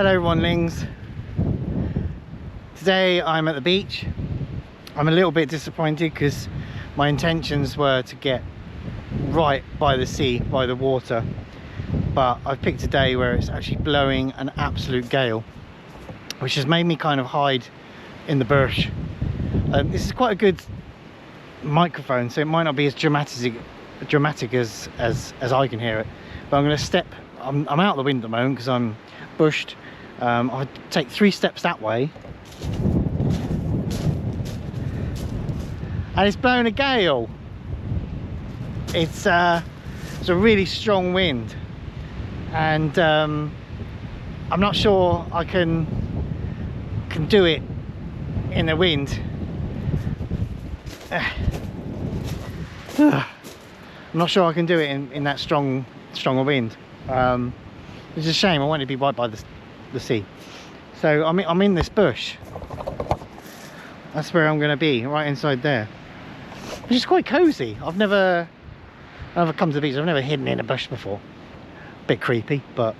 Hello Ronlings. Today I'm at the beach. I'm a little bit disappointed because my intentions were to get right by the sea, by the water, but I've picked a day where it's actually blowing an absolute gale, which has made me kind of hide in the bush. This is quite a good microphone, so it might not be as dramatic as I can hear it, but I'm going to step. I'm out the wind at the moment because I'm bushed. I'll take 3 steps that way, and it's blowing a gale. It's a really strong wind, and I'm not sure I can do it in the wind. I'm not sure I can do it in that stronger wind. It's a shame. I wanted to be right by the sea, so I'm in this bush. That's where I'm going to be, right inside there, which is quite cozy. I've never come to the beach. I've never hidden in a bush before. Bit creepy, but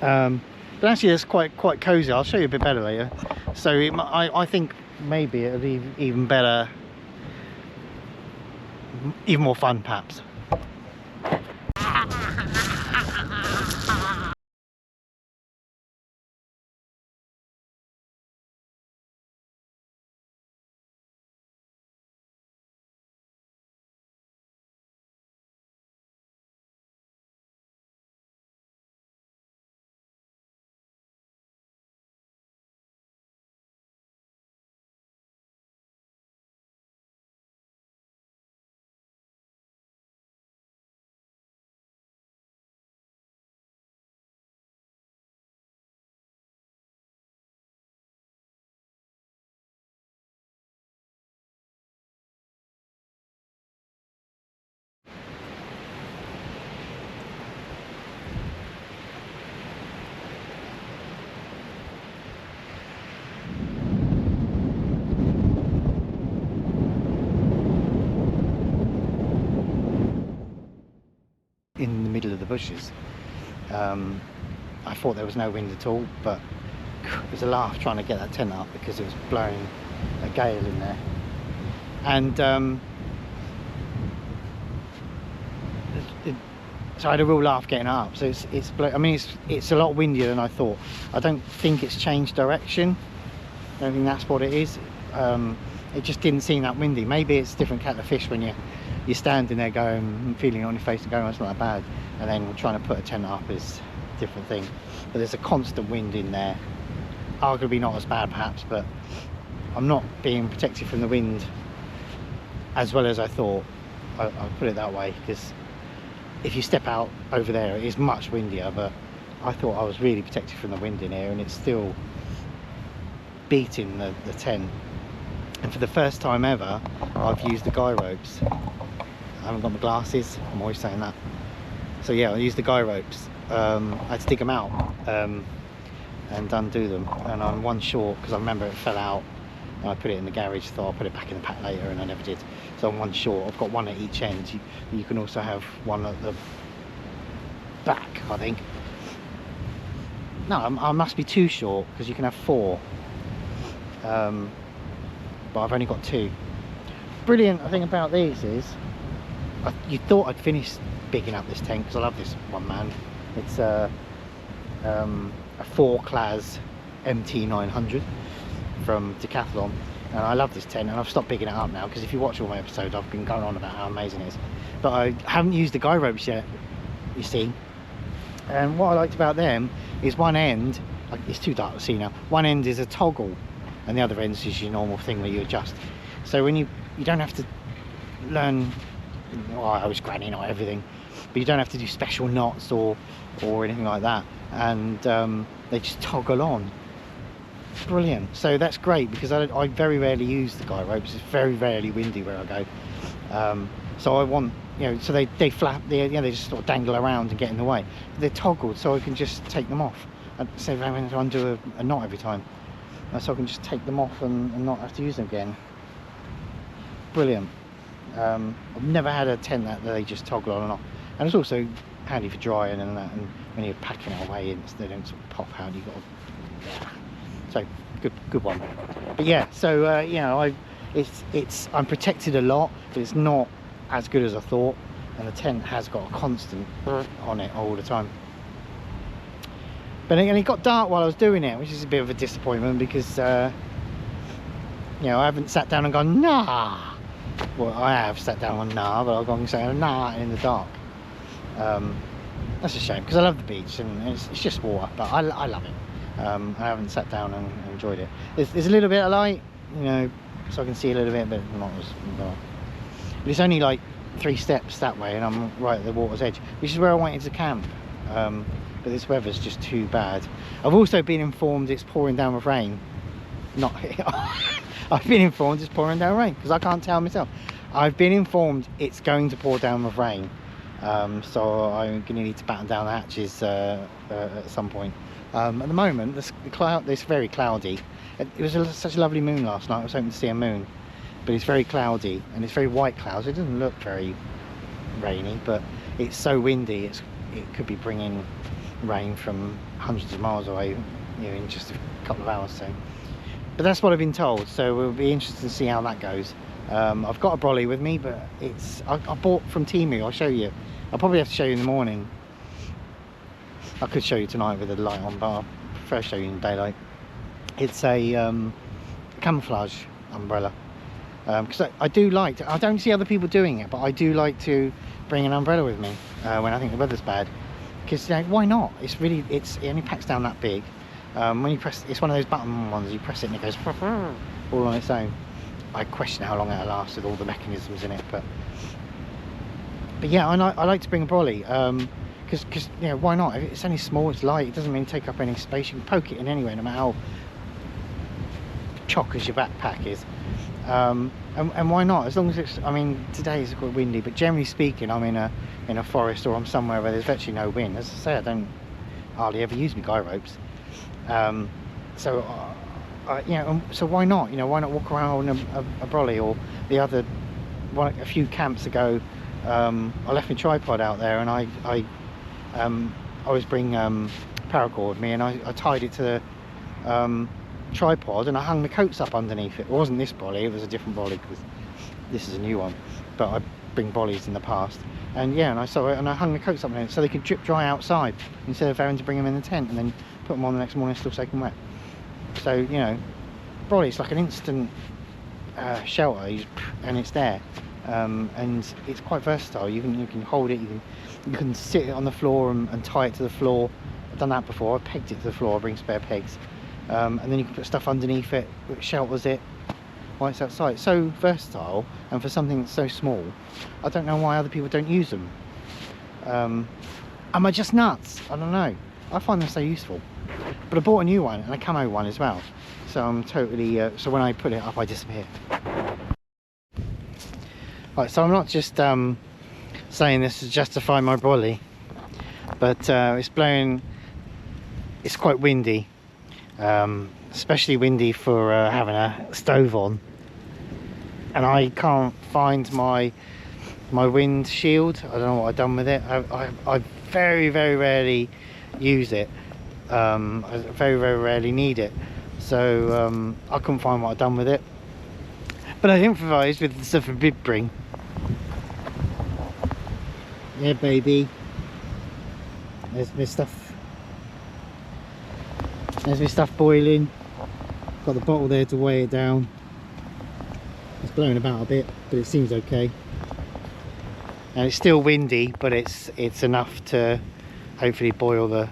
actually it's quite cozy. I'll show you a bit better later. So I think maybe it'll be even better, even more fun perhaps. In the middle of the bushes. I thought there was no wind at all, but it was a laugh trying to get that tent up because it was blowing a gale in there. And so I had a real laugh getting it up. So it's a lot windier than I thought. I don't think it's changed direction. I don't think that's what it is. It just didn't seem that windy. Maybe it's a different kettle of fish when you're standing there going and feeling it on your face and going, oh, it's not that bad, and then trying to put a tent up is a different thing. But there's a constant wind in there. Arguably not as bad perhaps, but I'm not being protected from the wind as well as I thought. I'll put it that way, because if you step out over there it is much windier, but I thought I was really protected from the wind in here, and it's still beating the tent. And for the first time ever I've used the guy ropes. I haven't got my glasses, I'm always saying that. So yeah, I used the guy ropes. I had to dig them out and undo them, and I'm one short because I remember it fell out and I put it in the garage, thought I'll put it back in the pack later, and I never did. So I'm one short. I've got one at each end. You can also have one at the back, I think. No, I must be 2 short because you can have 4, but I've only got 2. Brilliant thing about these is you thought I'd finished bigging up this tent because I love this one, man. It's a 4-class MT900 from Decathlon, and I love this tent, and I've stopped bigging it up now because if you watch all my episodes I've been going on about how amazing it is, but I haven't used the guy ropes yet, you see. And what I liked about them is one end, it's too dark to see now, one end is a toggle and the other end is your normal thing where you adjust. So when you don't have to learn, well, I was granny not everything, but you don't have to do special knots or anything like that, and they just toggle on. Brilliant. So that's great because I very rarely use the guy ropes. It's very rarely windy where I go, so I want, so they flap, they just sort of dangle around and get in the way. They're toggled, so I can just take them off. Instead of having to undo a knot every time, so I can just take them off and not have to use them again. Brilliant. I've never had a tent that they just toggle on and off, and it's also handy for drying and that, and when you're packing it away, they don't sort of pop out. You got to, yeah. So good one. But yeah, so you know, I'm protected a lot, but it's not as good as I thought, and the tent has got a constant on it all the time. But again, it got dark while I was doing it, which is a bit of a disappointment, because you know, I haven't sat down and gone nah. Well, I have sat down and nah, but I've gone and said nah in the dark. That's a shame, because I love the beach and it's just water, but I love it. I haven't sat down and enjoyed it. There's a little bit of light, you know, so I can see a little bit, but not as dark. But it's only like 3 steps that way, and I'm right at the water's edge, which is where I wanted to camp. But this weather's just too bad. I've also been informed it's pouring down with rain. Not I've been informed it's pouring down rain, because I can't tell myself. I've been informed it's going to pour down with rain, so I'm going to need to batten down the hatches at some point. At the moment, it's very cloudy. It was such a lovely moon last night. I was hoping to see a moon, but it's very cloudy, and it's very white clouds. It doesn't look very rainy, but it's so windy. It could be bringing rain from hundreds of miles away, you know, in just a couple of hours. So, but that's what I've been told. So we'll be interested to see how that goes. I've got a brolly with me, but I bought from Temu. I'll show you. I'll probably have to show you in the morning. I could show you tonight with the light on, but I'll prefer to show you in daylight. It's a camouflage umbrella, because I do like to, I don't see other people doing it, but I do like to bring an umbrella with me when I think the weather's bad, because, you know, why not? It only packs down that big. When you press, it's one of those button ones, you press it and it goes all on its own. I question how long it'll last with all the mechanisms in it, but yeah, I like to bring a brolly, because you know, why not? If it's only small, it's light, it doesn't mean take up any space. You can poke it in anywhere, no matter how chock as your backpack is. And why not? As long as it's, I mean, today is quite windy, but generally speaking, I'm in a forest, or I'm somewhere where there's virtually no wind. As I say, I don't hardly ever use my guy ropes. So you know, so why not? You know, why not walk around a brolly? Or the other, a few camps ago, I left my tripod out there, and I always bring paracord with me, and I tied it to the tripod, and I hung the coats up underneath it. It wasn't this brolly, it was a different brolly, because this is a new one, but I bring brollies in the past. And yeah, and I hung the coats up in it so they could drip dry outside, instead of having to bring them in the tent and then put them on the next morning still soaking wet. So, you know, brolly is like an instant shelter, and it's there. And it's quite versatile. You can hold it, you can sit it on the floor and tie it to the floor. I've done that before. I pegged it to the floor, I bring spare pegs, and then you can put stuff underneath it which shelters it while it's outside. It's so versatile, and for something that's so small, I don't know why other people don't use them. Am I just nuts? I don't know. I find them so useful. But I bought a new one, and a camo one as well, so I'm totally so when I put it up, I disappear. Right, so I'm not just saying this to justify my brolly, but it's blowing, it's quite windy, especially windy for having a stove on, and I can't find my wind shield. I don't know what I've done with it. I very rarely use it. I very rarely need it, so I couldn't find what I've done with it, but I improvised with the stuff I did bring. Yeah, baby, there's my stuff boiling. Got the bottle there to weigh it down. It's blowing about a bit, but it seems okay, and it's still windy, but it's enough to hopefully boil the.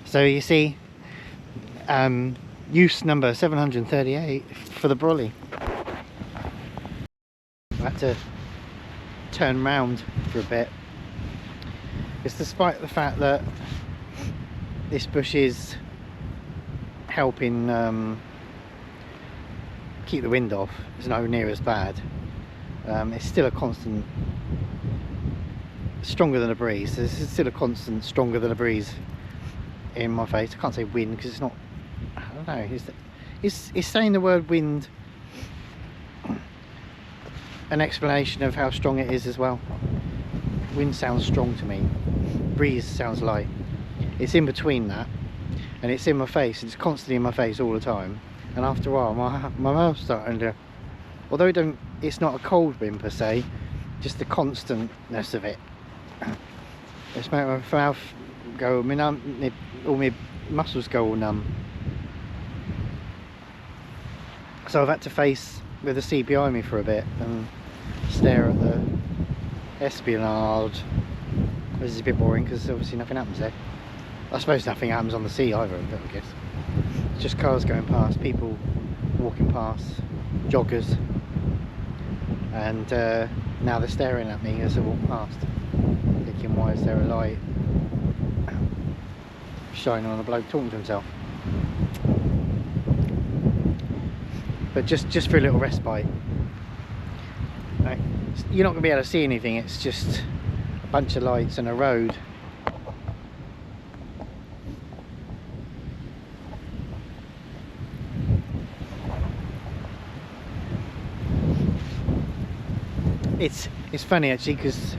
So you see, use number 738 for the brolly. I had to turn round for a bit. It's despite the fact that this bush is helping keep the wind off, it's nowhere near as bad. It's still a constant, stronger than a breeze. There's still a constant, stronger than a breeze in my face. I can't say wind because it's not, I don't know, is saying the word wind an explanation of how strong it is as well? Wind sounds strong to me. breeze sounds like. It's in between that, and it's in my face. It's constantly in my face all the time. And after a while, my mouth's starting to, although it's not a cold wind per se, just the constantness of it. It's making my mouth go, all my muscles go all numb. So I've had to face with the sea behind me for a bit and stare at the Esplanade. This is a bit boring because obviously nothing happens there. I suppose nothing happens on the sea either, I guess. It's just cars going past, people walking past, joggers, and now they're staring at me as they walk past, thinking, why is there a light shining on a bloke talking to himself? But just for a little respite. Right. You're not going to be able to see anything, it's just a bunch of lights and a road. It's funny actually, because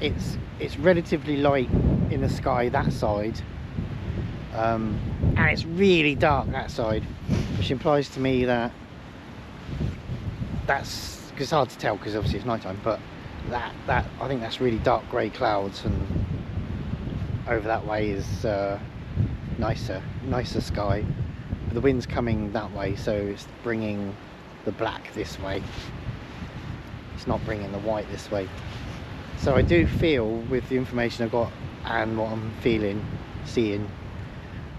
it's relatively light in the sky that side, and it's really dark that side, which implies to me that that's, because it's hard to tell because obviously it's nighttime, but that I think that's really dark grey clouds, and over that way is nicer sky. But the wind's coming that way, so it's bringing the black this way. It's not bringing the white this way. So I do feel, with the information I've got and what I'm seeing,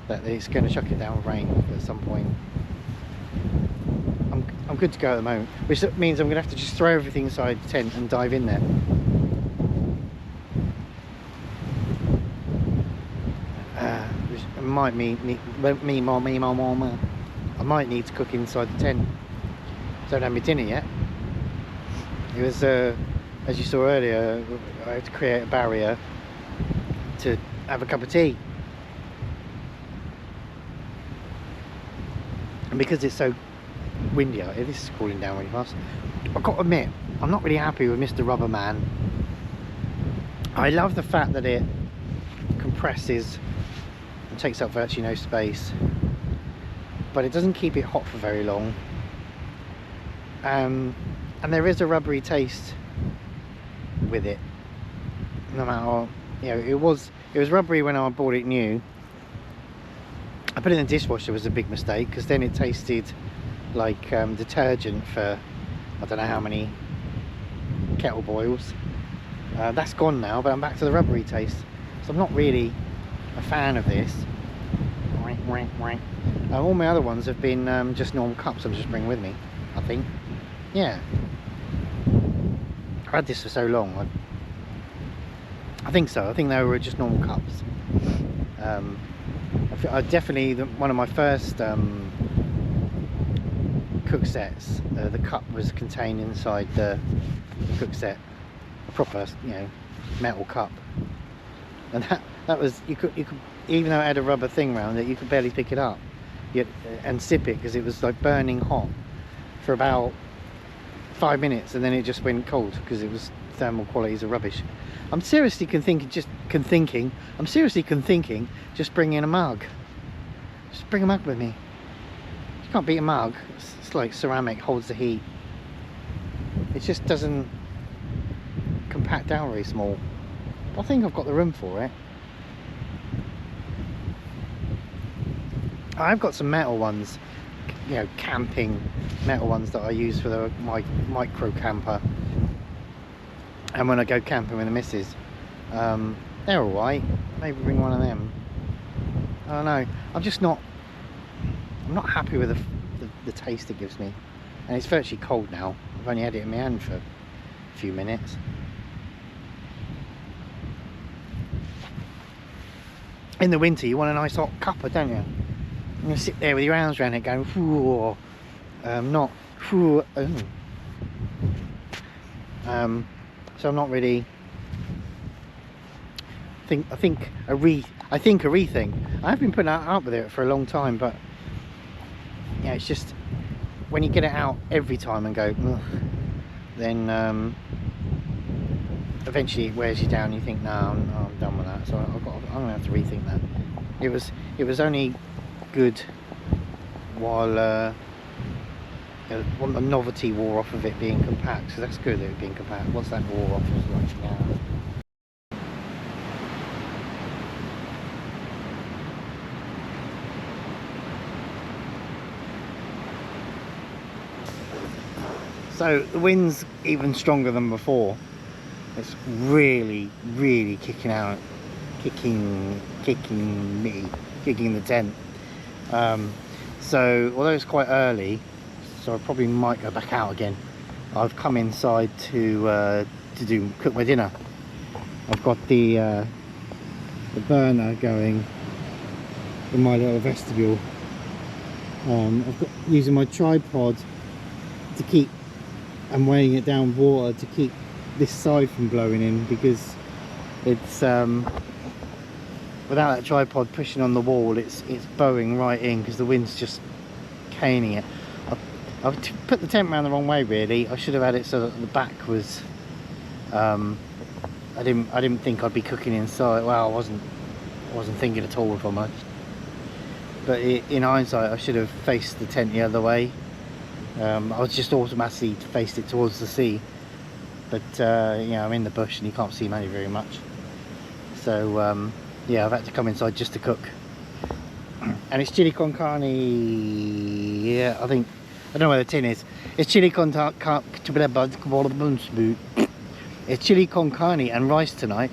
that it's going to chuck it down with rain at some point. I'm good to go at the moment, which means I'm going to have to just throw everything inside the tent and dive in there. Which might I might need to cook inside the tent. Don't have my dinner yet. It was, as you saw earlier, I had to create a barrier to have a cup of tea. And because it's so windy out here, this is cooling down really fast. I've got to admit, I'm not really happy with Mr. Rubberman. I love the fact that it compresses and takes up virtually no space, but it doesn't keep it hot for very long. And there is a rubbery taste with it. No matter, you know, it was rubbery when I bought it new. I put it in the dishwasher, was a big mistake, because then it tasted like detergent for I don't know how many kettle boils. That's gone now, but I'm back to the rubbery taste. So I'm not really a fan of this. All my other ones have been just normal cups I'm just bringing with me, I think. Yeah. I've had this for so long. I think so. I think they were just normal cups. I definitely, one of my first cook sets, the cup was contained inside the cook set, a proper, you know, metal cup, and that was, you could even though it had a rubber thing around it, you could barely pick it up and sip it, because it was like burning hot for about 5 minutes, and then it just went cold because it was thermal qualities are rubbish. I'm seriously thinking just bring in a mug. Just bring a mug with me. You can't beat a mug. It's like ceramic, holds the heat. It just doesn't compact down very small. I think I've got the room for it. I've got some metal ones, you know, camping metal ones that I use for my micro camper, and when I go camping with the missus, they're alright. Maybe bring one of them. I don't know, I'm not happy with the taste it gives me, and it's virtually cold now. I've only had it in my hand for a few minutes. In the winter you want a nice hot cuppa, don't you? You're gonna sit there with your arms around it going, whoo, not whoo. So I'm not really. I think a rethink. I've been putting up with it for a long time, but yeah, it's just when you get it out every time and go, ugh, then eventually it wears you down. You think, no, I'm done with that. So I'm gonna have to rethink that. It was only good while the novelty wore off of it being compact. So that's good, it being compact. Once that wore off, it was like, now. So the wind's even stronger than before. It's really, really kicking the tent. So although it's quite early, so I probably might go back out again. I've come inside to cook my dinner. I've got the burner going in my little vestibule. I've got using my tripod to keep. I'm weighing it down with water to keep this side from blowing in, because it's without that tripod pushing on the wall, it's bowing right in because the wind's just caning it. I've put the tent around the wrong way really. I should have had it so that the back was I didn't think I'd be cooking inside. Well, I wasn't thinking at all, if I'm honest. But in hindsight, I should have faced the tent the other way. I was just automatically faced it towards the sea, but you know, I'm in the bush and you can't see Maddie very much, so yeah, I've had to come inside just to cook. And it's chili con carne. Yeah, I don't know where the tin is. It's chili con it's chili con carne and rice tonight.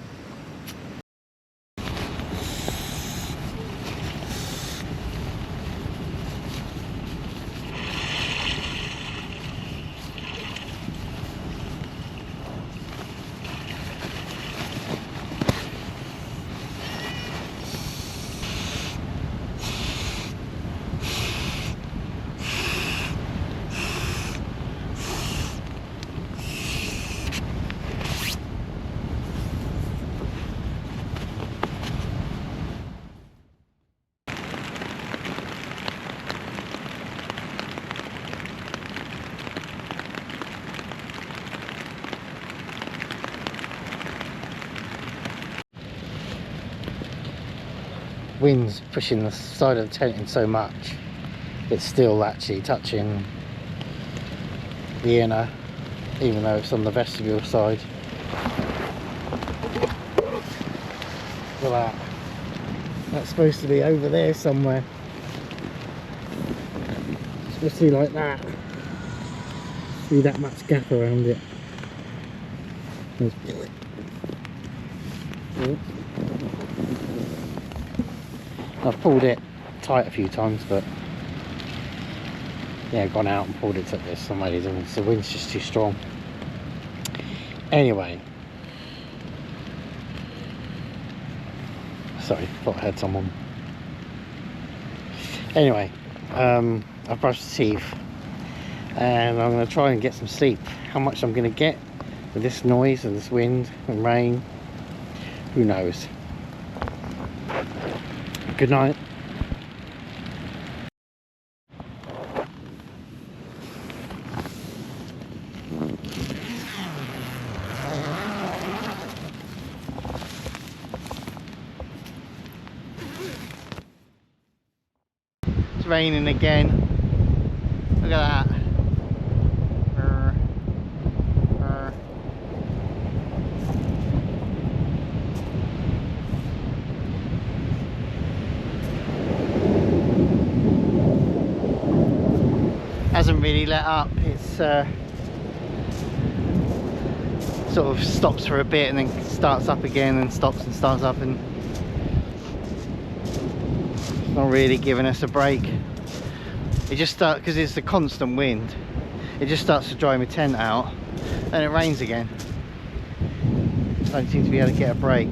Wind's pushing the side of the tent in so much, it's still actually touching the inner, even though it's on the vestibule side. Look at that. That's supposed to be over there somewhere. It's supposed to be like that. See that much gap around it. I've pulled it tight a few times, but yeah, gone out and pulled it to this. Somebody doesn't. The wind's just too strong. Anyway, sorry, thought I had someone. Anyway, I've brushed the teeth, and I'm going to try and get some sleep. How much I'm going to get with this noise and this wind and rain, who knows. Good night. It's raining again. Look at that. Hasn't really let up. It's sort of stops for a bit and then starts up again, and stops and starts up, and it's not really giving us a break. It just starts, because it's the constant wind, it just starts to dry my tent out, then it rains again. Don't seem to be able to get a break.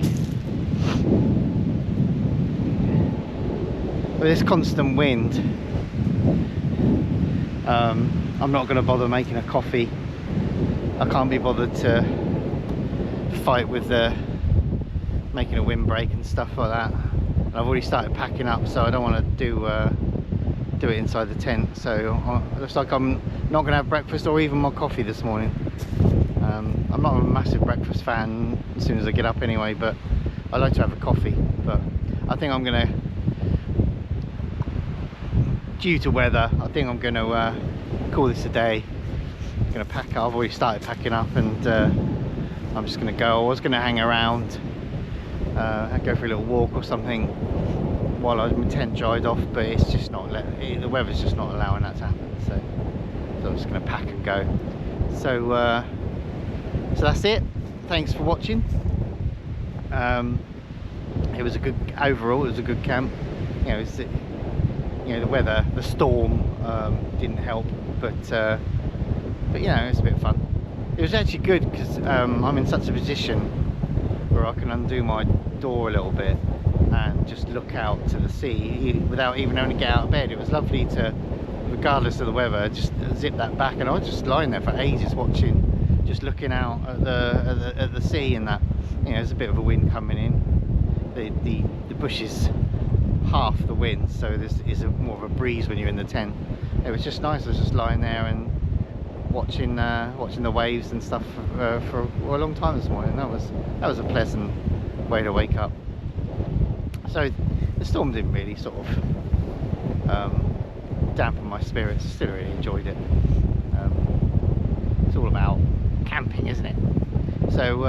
With this constant wind, I'm not going to bother making a coffee. I can't be bothered to fight with making a windbreak and stuff like that. And I've already started packing up, so I don't want to do it inside the tent. So it looks like I'm not going to have breakfast or even my coffee this morning. I'm not a massive breakfast fan as soon as I get up anyway, but I like to have a coffee. But I think I'm gonna, due to weather, I think I'm gonna call this a day. I'm gonna pack up. I've already started packing up, and I'm just gonna go. I was gonna hang around, go for a little walk or something while my tent dried off, but it's just not the weather's just not allowing that to happen. So I'm just gonna pack and go. So that's it. Thanks for watching. It was a good overall. It was a good camp. You know, the weather, the storm didn't help, but you know, it's a bit fun. It was actually good because I'm in such a position where I can undo my door a little bit and just look out to the sea without even having to get out of bed. It was lovely to, regardless of the weather, just zip that back, and I was just lying there for ages watching, just looking out at the sea, and that, you know, there's a bit of a wind coming in. The bush is half the wind, so this is more of a breeze when you're in the tent. It was just nice. I was just lying there and watching the waves and stuff for a long time this morning. That was a pleasant way to wake up. So the storm didn't really sort of dampen my spirits. I still really enjoyed it. It's all about camping, isn't it? So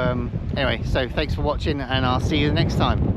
anyway, so thanks for watching, and I'll see you the next time.